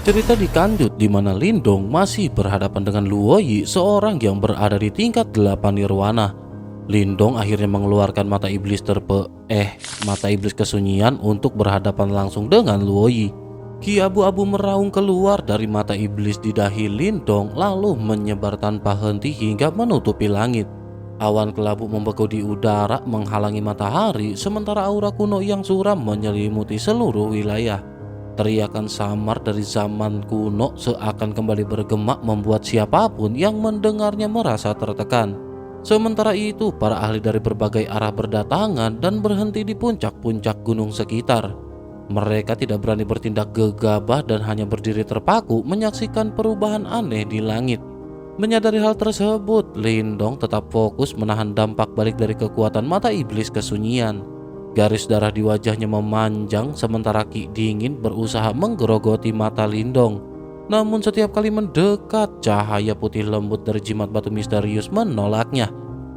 Cerita dikanjut di mana Lindong masih berhadapan dengan Luoyi, seorang yang berada di tingkat 8 nirwana. Lindong akhirnya mengeluarkan mata iblis kesunyian untuk berhadapan langsung dengan Luoyi. Ki abu-abu meraung keluar dari mata iblis di dahi Lindong lalu menyebar tanpa henti hingga menutupi langit. Awan kelabu membeku di udara menghalangi matahari, sementara aura kuno yang suram menyelimuti seluruh wilayah. Teriakan samar dari zaman kuno seakan kembali bergema membuat siapapun yang mendengarnya merasa tertekan. Sementara itu, para ahli dari berbagai arah berdatangan dan berhenti di puncak-puncak gunung sekitar. Mereka tidak berani bertindak gegabah dan hanya berdiri terpaku menyaksikan perubahan aneh di langit. Menyadari hal tersebut, Lindong tetap fokus menahan dampak balik dari kekuatan mata iblis kesunyian. Garis darah di wajahnya memanjang sementara Ki Dingin berusaha menggerogoti mata Lindong. Namun setiap kali mendekat, cahaya putih lembut dari jimat batu misterius menolaknya.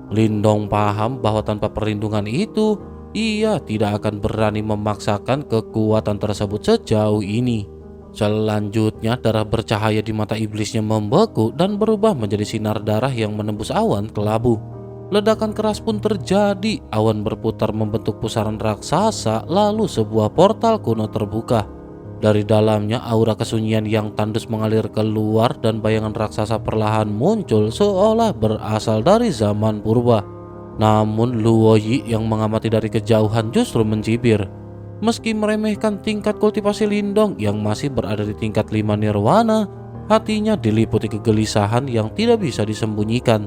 Lindong paham bahwa tanpa perlindungan itu, ia tidak akan berani memaksakan kekuatan tersebut sejauh ini. Selanjutnya, darah bercahaya di mata iblisnya membeku dan berubah menjadi sinar darah yang menembus awan kelabu. Ledakan keras pun terjadi, awan berputar membentuk pusaran raksasa, lalu sebuah portal kuno terbuka. Dari dalamnya aura kesunyian yang tandus mengalir keluar dan bayangan raksasa perlahan muncul seolah berasal dari zaman purba. Namun Luoyi yang mengamati dari kejauhan justru mencibir. Meski meremehkan tingkat kultivasi Lindong yang masih berada di tingkat 5 nirwana, hatinya diliputi kegelisahan yang tidak bisa disembunyikan.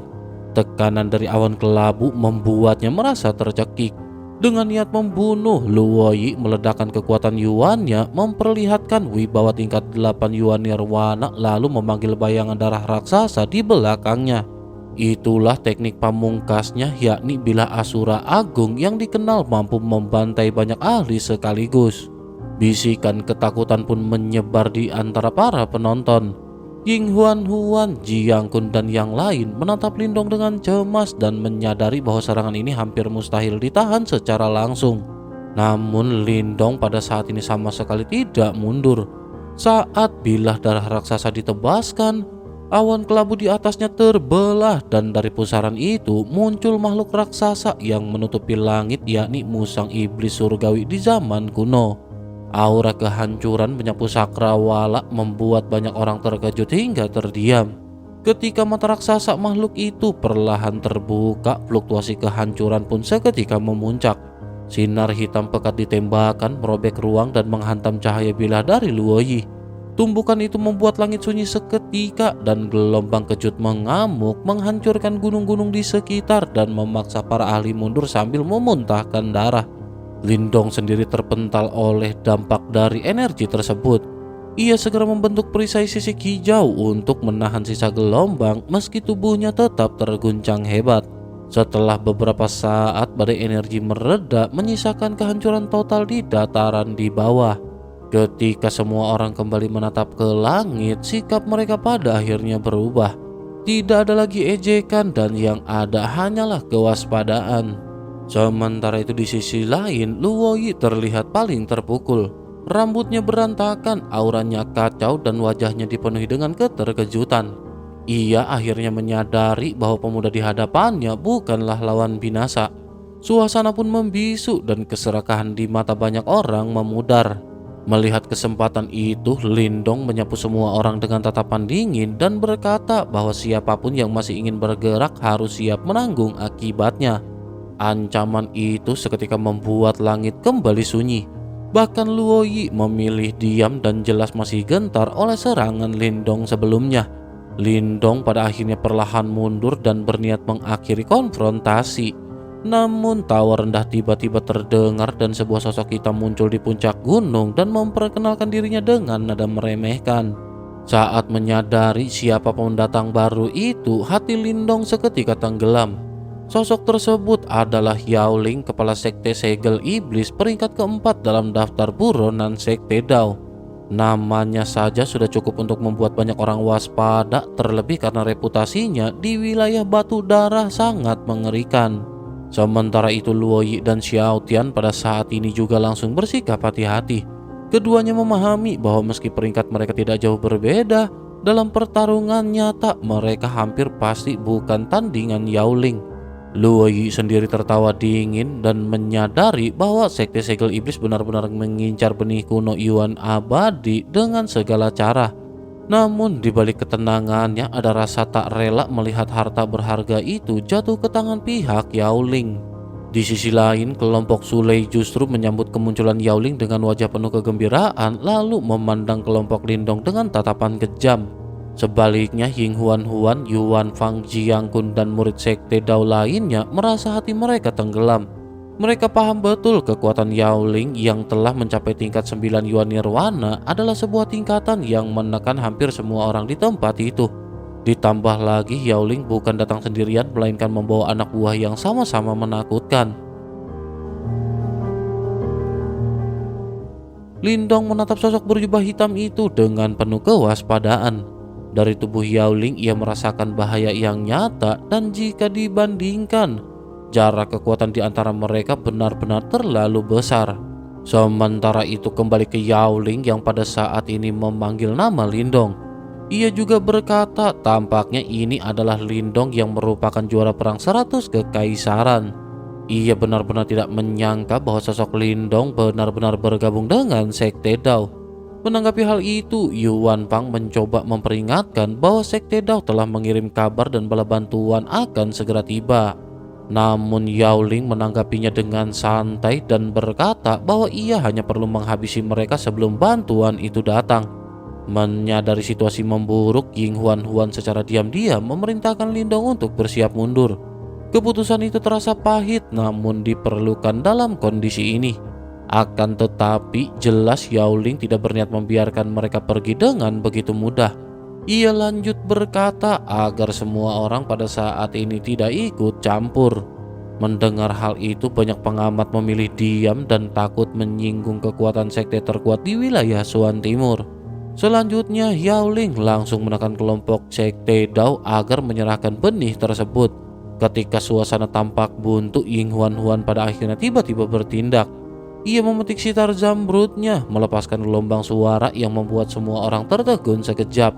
Tekanan dari awan kelabu membuatnya merasa tercekik. Dengan niat membunuh, Luoyi meledakkan kekuatan yuannya, memperlihatkan wibawa tingkat 8 yuan nirwana lalu memanggil bayangan darah raksasa di belakangnya. Itulah teknik pamungkasnya, yakni Bilah Asura Agung yang dikenal mampu membantai banyak ahli sekaligus. Bisikan ketakutan pun menyebar di antara para penonton. Ying Huan, Jiang Kun dan yang lain menatap Lindong dengan cemas dan menyadari bahwa serangan ini hampir mustahil ditahan secara langsung. Namun Lindong pada saat ini sama sekali tidak mundur. Saat bilah darah raksasa ditebaskan, awan kelabu di atasnya terbelah dan dari pusaran itu muncul makhluk raksasa yang menutupi langit, yakni musang iblis surgawi di zaman kuno. Aura kehancuran menyapu Sakrawala membuat banyak orang terkejut hingga terdiam. Ketika mata raksasa makhluk itu perlahan terbuka, fluktuasi kehancuran pun seketika memuncak. Sinar hitam pekat ditembakkan merobek ruang dan menghantam cahaya bilah dari Luoyi. Tumbukan itu membuat langit sunyi seketika dan gelombang kejut mengamuk menghancurkan gunung-gunung di sekitar dan memaksa para ahli mundur sambil memuntahkan darah. Lindong sendiri terpental oleh dampak dari energi tersebut. Ia segera membentuk perisai sisik hijau untuk menahan sisa gelombang meski tubuhnya tetap terguncang hebat. Setelah beberapa saat, badai energi mereda menyisakan kehancuran total di dataran di bawah. Ketika semua orang kembali menatap ke langit, sikap mereka pada akhirnya berubah. Tidak ada lagi ejekan dan yang ada hanyalah kewaspadaan. Sementara itu di sisi lain, Luoyi terlihat paling terpukul. Rambutnya berantakan, auranya kacau dan wajahnya dipenuhi dengan keterkejutan. Ia akhirnya menyadari bahwa pemuda di hadapannya bukanlah lawan binasa. Suasana pun membisu dan keserakahan di mata banyak orang memudar. Melihat kesempatan itu, Lindong menyapu semua orang dengan tatapan dingin dan berkata bahwa siapapun yang masih ingin bergerak harus siap menanggung akibatnya. Ancaman itu seketika membuat langit kembali sunyi. Bahkan Luoyi memilih diam dan jelas masih gentar oleh serangan Lindong sebelumnya. Lindong pada akhirnya perlahan mundur dan berniat mengakhiri konfrontasi. Namun tawa rendah tiba-tiba terdengar dan sebuah sosok hitam muncul di puncak gunung dan memperkenalkan dirinya dengan nada meremehkan. Saat menyadari siapa pendatang baru itu, hati Lindong seketika tenggelam. Sosok tersebut adalah Yaoling, kepala sekte segel iblis peringkat keempat dalam daftar buronan sekte Dao. Namanya saja sudah cukup untuk membuat banyak orang waspada, terlebih karena reputasinya di wilayah Batu Darah sangat mengerikan. Sementara itu Luoyi dan Xiao Tian pada saat ini juga langsung bersikap hati-hati. Keduanya memahami bahwa meski peringkat mereka tidak jauh berbeda, dalam pertarungan nyata mereka hampir pasti bukan tandingan Yao Ling. Luo Yi sendiri tertawa dingin dan menyadari bahwa Sekte Segel Iblis benar-benar mengincar benih kuno Yuan abadi dengan segala cara. Namun di balik ketenangannya ada rasa tak rela melihat harta berharga itu jatuh ke tangan pihak Yao Ling. Di sisi lain, kelompok Sulei justru menyambut kemunculan Yao Ling dengan wajah penuh kegembiraan lalu memandang kelompok Lindong dengan tatapan kejam. Sebaliknya, Ying Huan Huan, Yuan Fang, Jiang Kun dan murid sekte Dao lainnya merasa hati mereka tenggelam. Mereka paham betul kekuatan Yao Ling yang telah mencapai tingkat 9 Yuan Nirwana adalah sebuah tingkatan yang menekan hampir semua orang di tempat itu. Ditambah lagi Yao Ling bukan datang sendirian melainkan membawa anak buah yang sama-sama menakutkan. Lindong menatap sosok berjubah hitam itu dengan penuh kewaspadaan. Dari tubuh Yao Ling ia merasakan bahaya yang nyata dan jika dibandingkan, jarak kekuatan di antara mereka benar-benar terlalu besar. Sementara itu kembali ke Yao Ling yang pada saat ini memanggil nama Lindong. Ia juga berkata tampaknya ini adalah Lindong yang merupakan juara perang 100 kekaisaran. Ia benar-benar tidak menyangka bahwa sosok Lindong benar-benar bergabung dengan Sekte Dao. Menanggapi hal itu, Yuan Fang mencoba memperingatkan bahwa Sekte Dao telah mengirim kabar dan bala bantuan akan segera tiba. Namun Yao Ling menanggapinya dengan santai dan berkata bahwa ia hanya perlu menghabisi mereka sebelum bantuan itu datang. Menyadari situasi memburuk, Ying Huan Huan secara diam-diam memerintahkan Lindong untuk bersiap mundur. Keputusan itu terasa pahit namun diperlukan dalam kondisi ini. Akan tetapi jelas Yao Ling tidak berniat membiarkan mereka pergi dengan begitu mudah. Ia lanjut berkata agar semua orang pada saat ini tidak ikut campur. Mendengar hal itu banyak pengamat memilih diam dan takut menyinggung kekuatan sekte terkuat di wilayah Suan Timur. Selanjutnya Yao Ling langsung menekan kelompok Sekte Dao agar menyerahkan benih tersebut. Ketika suasana tampak buntu, Ying Huan Huan pada akhirnya tiba-tiba bertindak. Ia memetik sitar zamrudnya, melepaskan gelombang suara yang membuat semua orang tertegun sekejap.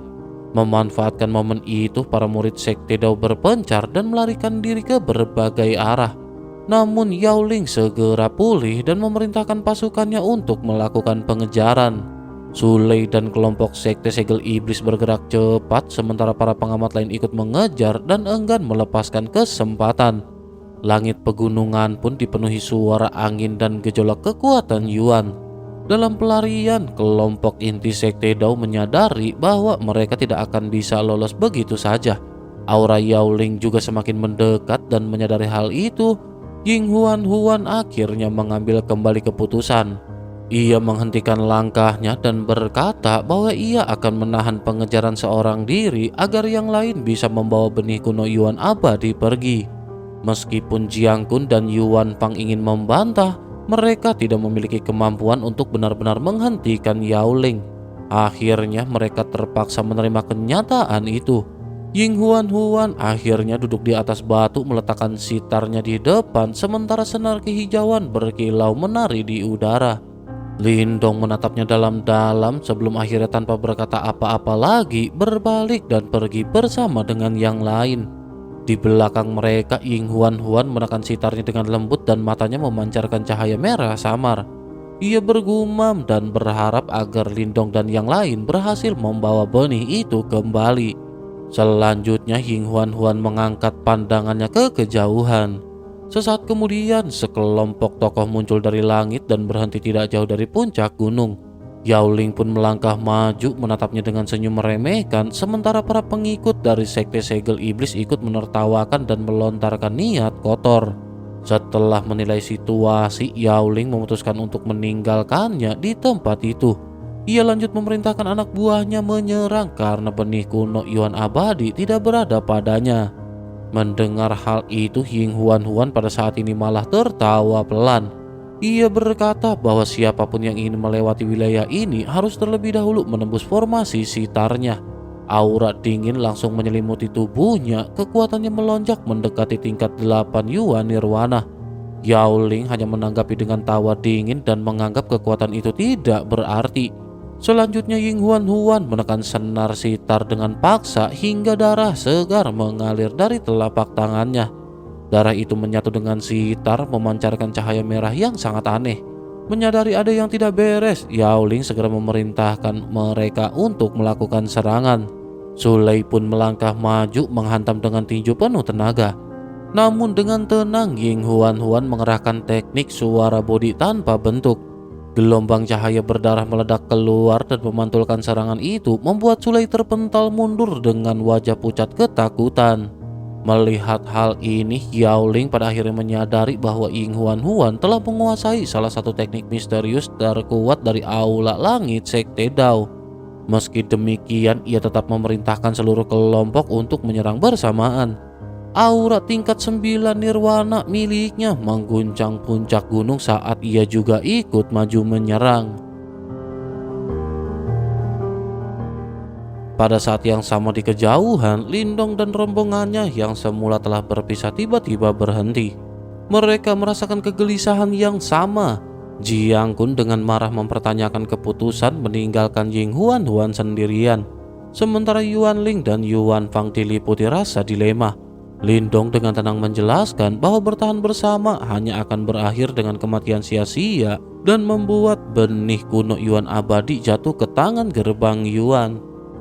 Memanfaatkan momen itu, para murid Sekte Dao berpencar dan melarikan diri ke berbagai arah. Namun Yao Ling segera pulih dan memerintahkan pasukannya untuk melakukan pengejaran. Sulei dan kelompok Sekte Segel Iblis bergerak cepat sementara para pengamat lain ikut mengejar dan enggan melepaskan kesempatan. Langit pegunungan pun dipenuhi suara angin dan gejolak kekuatan Yuan. Dalam pelarian, kelompok inti Sekte Dao menyadari bahwa mereka tidak akan bisa lolos begitu saja. Aura Yao Ling juga semakin mendekat dan menyadari hal itu, Ying Huan Huan akhirnya mengambil kembali keputusan. Ia menghentikan langkahnya dan berkata bahwa ia akan menahan pengejaran seorang diri agar yang lain bisa membawa benih kuno Yuan abadi pergi. Meskipun Jiang Kun dan Yuan Fang ingin membantah, mereka tidak memiliki kemampuan untuk benar-benar menghentikan Yao Ling. Akhirnya mereka terpaksa menerima kenyataan itu. Ying Huan Huan akhirnya duduk di atas batu meletakkan sitarnya di depan sementara senar kehijauan berkilau menari di udara. Lindong menatapnya dalam-dalam sebelum akhirnya tanpa berkata apa-apa lagi berbalik dan pergi bersama dengan yang lain. Di belakang mereka, Ying Huan Huan menekan sitarnya dengan lembut dan matanya memancarkan cahaya merah samar. Ia bergumam dan berharap agar Lindong dan yang lain berhasil membawa benih itu kembali. Selanjutnya Ying Huan Huan mengangkat pandangannya ke kejauhan. Sesaat kemudian sekelompok tokoh muncul dari langit dan berhenti tidak jauh dari puncak gunung. Yao Ling pun melangkah maju menatapnya dengan senyum meremehkan sementara para pengikut dari Sekte Segel Iblis ikut menertawakan dan melontarkan niat kotor. Setelah menilai situasi, Yao Ling memutuskan untuk meninggalkannya di tempat itu. Ia lanjut memerintahkan anak buahnya menyerang karena benih kuno Yuan abadi tidak berada padanya. Mendengar hal itu, Ying Huan Huan pada saat ini malah tertawa pelan. Ia berkata bahwa siapapun yang ingin melewati wilayah ini harus terlebih dahulu menembus formasi sitarnya. Aura dingin langsung menyelimuti tubuhnya, kekuatannya melonjak mendekati tingkat 8 Yuan Nirwana. Yao Ling hanya menanggapi dengan tawa dingin dan menganggap kekuatan itu tidak berarti. Selanjutnya Ying Huan Huan menekan senar sitar dengan paksa hingga darah segar mengalir dari telapak tangannya. Darah itu menyatu dengan sitar memancarkan cahaya merah yang sangat aneh. Menyadari ada yang tidak beres, Yao Ling segera memerintahkan mereka untuk melakukan serangan. Sulei pun melangkah maju menghantam dengan tinju penuh tenaga. Namun dengan tenang Ying Huan Huan mengerahkan teknik suara bodi tanpa bentuk. Gelombang cahaya berdarah meledak keluar dan memantulkan serangan itu membuat Sulei terpental mundur dengan wajah pucat ketakutan. Melihat hal ini, Yao Ling pada akhirnya menyadari bahwa Ying Huan Huan telah menguasai salah satu teknik misterius terkuat dari Aula Langit Sekte Dao. Meski demikian, ia tetap memerintahkan seluruh kelompok untuk menyerang bersamaan. Aura tingkat 9 nirwana miliknya mengguncang puncak gunung saat ia juga ikut maju menyerang. Pada saat yang sama di kejauhan, Lindong dan rombongannya yang semula telah berpisah tiba-tiba berhenti. Mereka merasakan kegelisahan yang sama. Jiang Kun dengan marah mempertanyakan keputusan meninggalkan Ying Huan Huan sendirian. Sementara Yuan Ling dan Yuan Fang diliputi rasa dilema. Lindong dengan tenang menjelaskan bahwa bertahan bersama hanya akan berakhir dengan kematian sia-sia dan membuat benih kuno Yuan abadi jatuh ke tangan gerbang Yuan.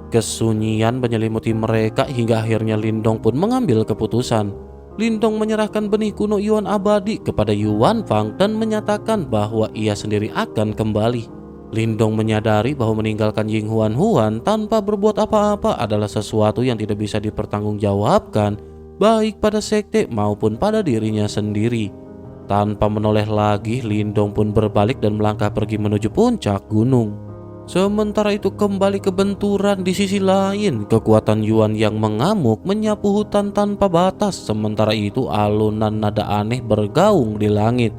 Kesunyian menyelimuti mereka hingga akhirnya Lindong pun mengambil keputusan. Lindong menyerahkan benih kuno Yuan abadi kepada Yuan Fang dan menyatakan bahwa ia sendiri akan kembali. Lindong menyadari bahwa meninggalkan Ying Huan Huan tanpa berbuat apa-apa adalah sesuatu yang tidak bisa dipertanggungjawabkan, baik pada sekte maupun pada dirinya sendiri. Tanpa menoleh lagi, Lindong pun berbalik dan melangkah pergi menuju puncak gunung. Sementara itu kembali ke benturan di sisi lain, kekuatan Yuan yang mengamuk menyapu hutan tanpa batas. Sementara itu alunan nada aneh bergaung di langit.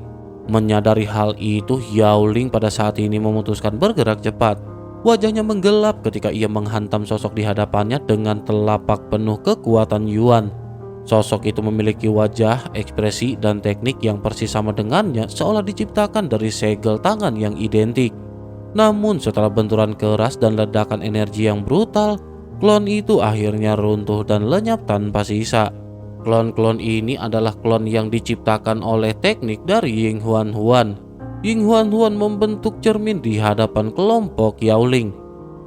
Menyadari hal itu, Yao Ling pada saat ini memutuskan bergerak cepat. Wajahnya menggelap ketika ia menghantam sosok di hadapannya dengan telapak penuh kekuatan Yuan. Sosok itu memiliki wajah, ekspresi, dan teknik yang persis sama dengannya, seolah diciptakan dari segel tangan yang identik. Namun setelah benturan keras dan ledakan energi yang brutal, klon itu akhirnya runtuh dan lenyap tanpa sisa. Klon-klon ini adalah klon yang diciptakan oleh teknik dari Ying Huan Huan. Ying Huan Huan membentuk cermin di hadapan kelompok Yao Ling.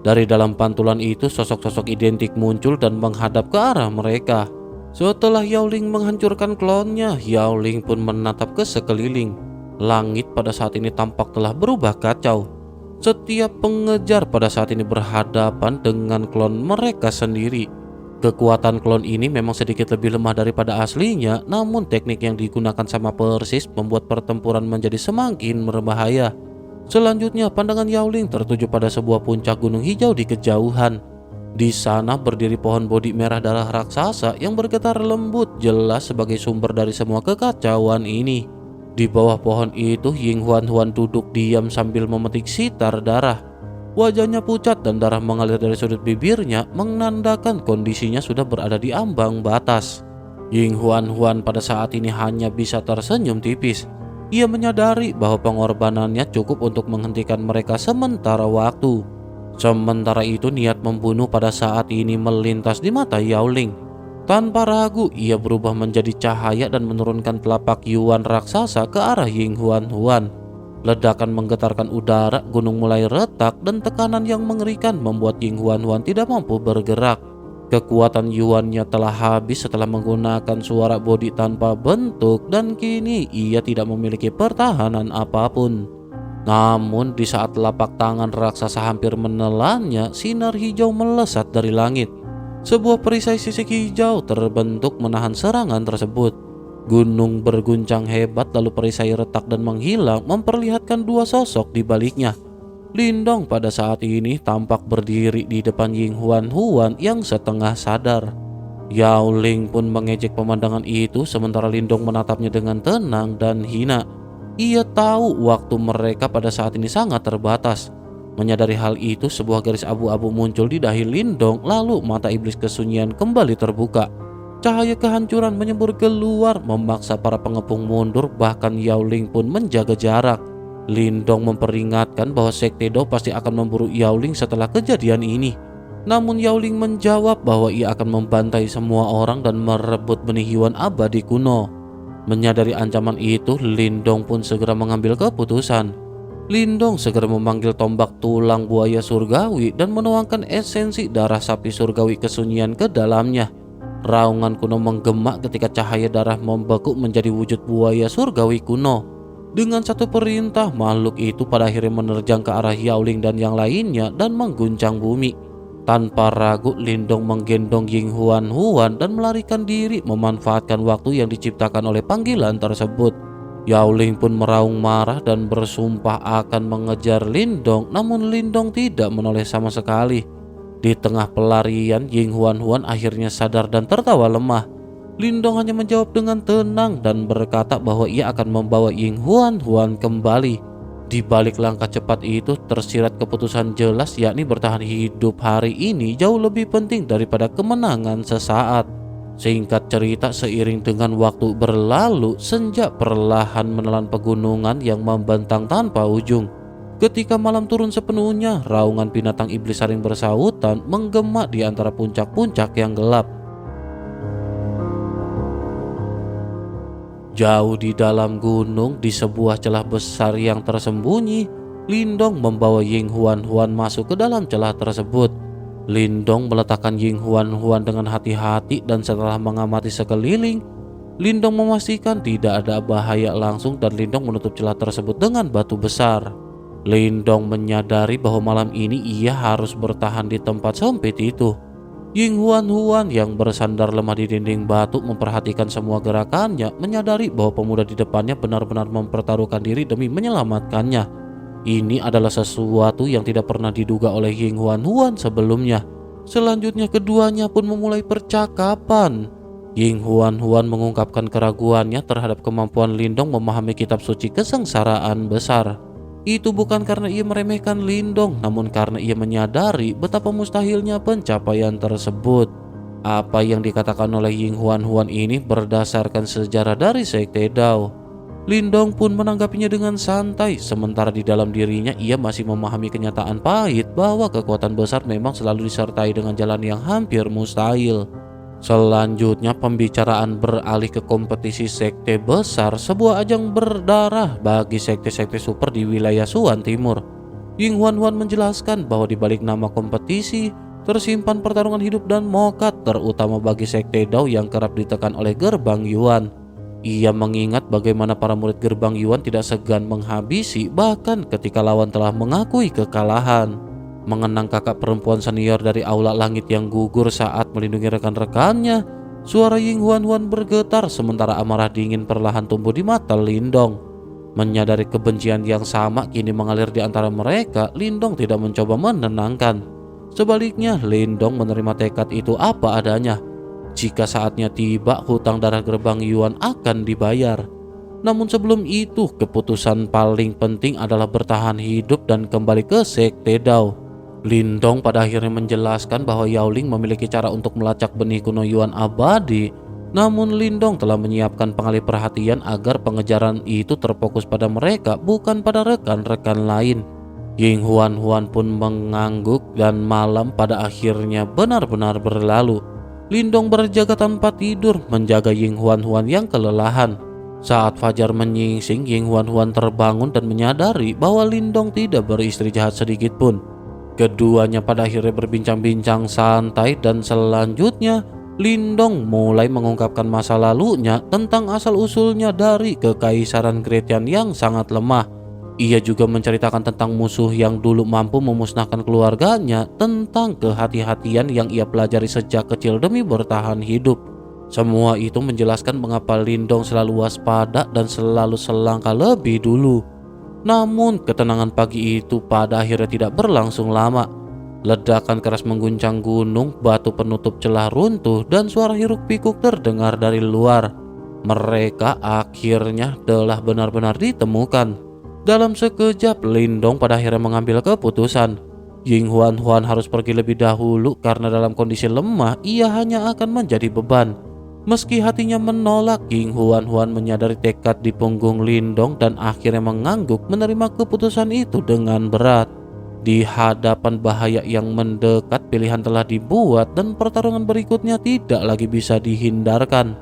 Dari dalam pantulan itu sosok-sosok identik muncul dan menghadap ke arah mereka. Setelah Yao Ling menghancurkan klonnya, Yao Ling pun menatap ke sekeliling. Langit pada saat ini tampak telah berubah kacau. Setiap pengejar pada saat ini berhadapan dengan klon mereka sendiri. Kekuatan klon ini memang sedikit lebih lemah daripada aslinya, namun teknik yang digunakan sama persis membuat pertempuran menjadi semakin berbahaya. Selanjutnya pandangan Yao Ling tertuju pada sebuah puncak gunung hijau di kejauhan. Di sana berdiri pohon bodi merah darah raksasa yang bergetar lembut, jelas sebagai sumber dari semua kekacauan ini. Di bawah pohon itu Ying Huan Huan duduk diam sambil memetik sitar darah. Wajahnya pucat dan darah mengalir dari sudut bibirnya menandakan kondisinya sudah berada di ambang batas. Ying Huan Huan pada saat ini hanya bisa tersenyum tipis. Ia menyadari bahwa pengorbanannya cukup untuk menghentikan mereka sementara waktu. Sementara itu niat membunuh pada saat ini melintas di mata Yao Ling. Tanpa ragu ia berubah menjadi cahaya dan menurunkan telapak Yuan raksasa ke arah Ying Huan Huan. Ledakan menggetarkan udara, gunung mulai retak dan tekanan yang mengerikan membuat Ying Huan Huan tidak mampu bergerak. Kekuatan Yuannya telah habis setelah menggunakan suara bodi tanpa bentuk dan kini ia tidak memiliki pertahanan apapun. Namun di saat telapak tangan raksasa hampir menelannya, sinar hijau melesat dari langit. Sebuah perisai sisik hijau terbentuk menahan serangan tersebut. Gunung berguncang hebat lalu perisai retak dan menghilang memperlihatkan dua sosok di baliknya. Lindong pada saat ini tampak berdiri di depan Ying Huan Huan yang setengah sadar. Yao Ling pun mengejek pemandangan itu sementara Lindong menatapnya dengan tenang dan hina. Ia tahu waktu mereka pada saat ini sangat terbatas. Menyadari hal itu, sebuah garis abu-abu muncul di dahi Lindong, lalu mata iblis kesunyian kembali terbuka. Cahaya kehancuran menyembur keluar, memaksa para pengepung mundur, bahkan Yao Ling pun menjaga jarak. Lindong memperingatkan bahwa Sekte Dao pasti akan memburu Yao Ling setelah kejadian ini. Namun Yao Ling menjawab bahwa ia akan membantai semua orang dan merebut benih Yuan abadi kuno. Menyadari ancaman itu, Lindong pun segera mengambil keputusan. Lindong segera memanggil tombak tulang buaya surgawi dan menuangkan esensi darah sapi surgawi kesunyian ke dalamnya. Raungan kuno menggema ketika cahaya darah membekuk menjadi wujud buaya surgawi kuno. Dengan satu perintah, makhluk itu pada akhirnya menerjang ke arah Yao Ling dan yang lainnya dan mengguncang bumi. Tanpa ragu, Lindong menggendong Ying Huan Huan dan melarikan diri memanfaatkan waktu yang diciptakan oleh panggilan tersebut. Yao Ling pun meraung marah dan bersumpah akan mengejar Lindong, namun Lindong tidak menoleh sama sekali. Di tengah pelarian, Ying Huan Huan akhirnya sadar dan tertawa lemah. Lindong hanya menjawab dengan tenang dan berkata bahwa ia akan membawa Ying Huan Huan kembali. Di balik langkah cepat itu tersirat keputusan jelas, yakni bertahan hidup hari ini jauh lebih penting daripada kemenangan sesaat. Singkat cerita, seiring dengan waktu berlalu, senja perlahan menelan pegunungan yang membentang tanpa ujung. Ketika malam turun sepenuhnya, raungan binatang iblis saling bersahutan menggema di antara puncak-puncak yang gelap. Jauh di dalam gunung, di sebuah celah besar yang tersembunyi, Lindong membawa Ying Huan Huan masuk ke dalam celah tersebut. Lindong meletakkan Ying Huan Huan dengan hati-hati dan setelah mengamati sekeliling, Lindong memastikan tidak ada bahaya langsung dan Lindong menutup celah tersebut dengan batu besar. Lindong menyadari bahwa malam ini ia harus bertahan di tempat sempit itu. Ying Huan Huan yang bersandar lemah di dinding batu memperhatikan semua gerakannya, menyadari bahwa pemuda di depannya benar-benar mempertaruhkan diri demi menyelamatkannya. Ini adalah sesuatu yang tidak pernah diduga oleh Ying Huan Huan sebelumnya. Selanjutnya keduanya pun memulai percakapan. Ying Huan Huan mengungkapkan keraguannya terhadap kemampuan Lindong memahami kitab suci kesengsaraan besar. Itu bukan karena ia meremehkan Lindong, namun karena ia menyadari betapa mustahilnya pencapaian tersebut. Apa yang dikatakan oleh Ying Huan Huan ini berdasarkan sejarah dari Sekte Dao. Lindong pun menanggapinya dengan santai, sementara di dalam dirinya ia masih memahami kenyataan pahit bahwa kekuatan besar memang selalu disertai dengan jalan yang hampir mustahil. Selanjutnya pembicaraan beralih ke kompetisi sekte besar, sebuah ajang berdarah bagi sekte-sekte super di wilayah Suan Timur. Ying Huan Huan menjelaskan bahwa di balik nama kompetisi tersimpan pertarungan hidup dan mokat, terutama bagi sekte Dao yang kerap ditekan oleh Gerbang Yuan. Ia mengingat bagaimana para murid Gerbang Yuan tidak segan menghabisi bahkan ketika lawan telah mengakui kekalahan. Mengenang kakak perempuan senior dari aula langit yang gugur saat melindungi rekan-rekannya, suara Ying Huan Huan bergetar sementara amarah dingin perlahan tumbuh di mata Lindong. Menyadari kebencian yang sama kini mengalir di antara mereka, Lindong tidak mencoba menenangkan. Sebaliknya, Lindong menerima tekad itu apa adanya. Jika saatnya tiba, hutang darah Gerbang Yuan akan dibayar. Namun sebelum itu, keputusan paling penting adalah bertahan hidup dan kembali ke Sekte Dao. Lindong pada akhirnya menjelaskan bahwa Yao Ling memiliki cara untuk melacak benih kuno Yuan abadi. Namun Lindong telah menyiapkan pengalih perhatian agar pengejaran itu terfokus pada mereka, bukan pada rekan-rekan lain. Ying Huan Huan pun mengangguk dan malam pada akhirnya benar-benar berlalu. Lindong berjaga tanpa tidur menjaga Ying Huan Huan yang kelelahan. Saat fajar menyingsing, Ying Huan Huan terbangun dan menyadari bahwa Lindong tidak beristri jahat sedikit pun. Keduanya pada akhirnya berbincang-bincang santai dan selanjutnya Lindong mulai mengungkapkan masa lalunya tentang asal-usulnya dari Kekaisaran Gretian yang sangat lemah. Ia juga menceritakan tentang musuh yang dulu mampu memusnahkan keluarganya, tentang kehati-hatian yang ia pelajari sejak kecil demi bertahan hidup. Semua itu menjelaskan mengapa Lindong selalu waspada dan selalu selangkah lebih dulu. Namun ketenangan pagi itu pada akhirnya tidak berlangsung lama. Ledakan keras mengguncang gunung, batu penutup celah runtuh dan suara hiruk pikuk terdengar dari luar. Mereka akhirnya telah benar-benar ditemukan. Dalam sekejap Lindong pada akhirnya mengambil keputusan. Ying Huan Huan harus pergi lebih dahulu karena dalam kondisi lemah ia hanya akan menjadi beban. Meski hatinya menolak, King Huan menyadari tekad di punggung Lindong dan akhirnya mengangguk menerima keputusan itu dengan berat. Di hadapan bahaya yang mendekat, pilihan telah dibuat dan pertarungan berikutnya tidak lagi bisa dihindarkan.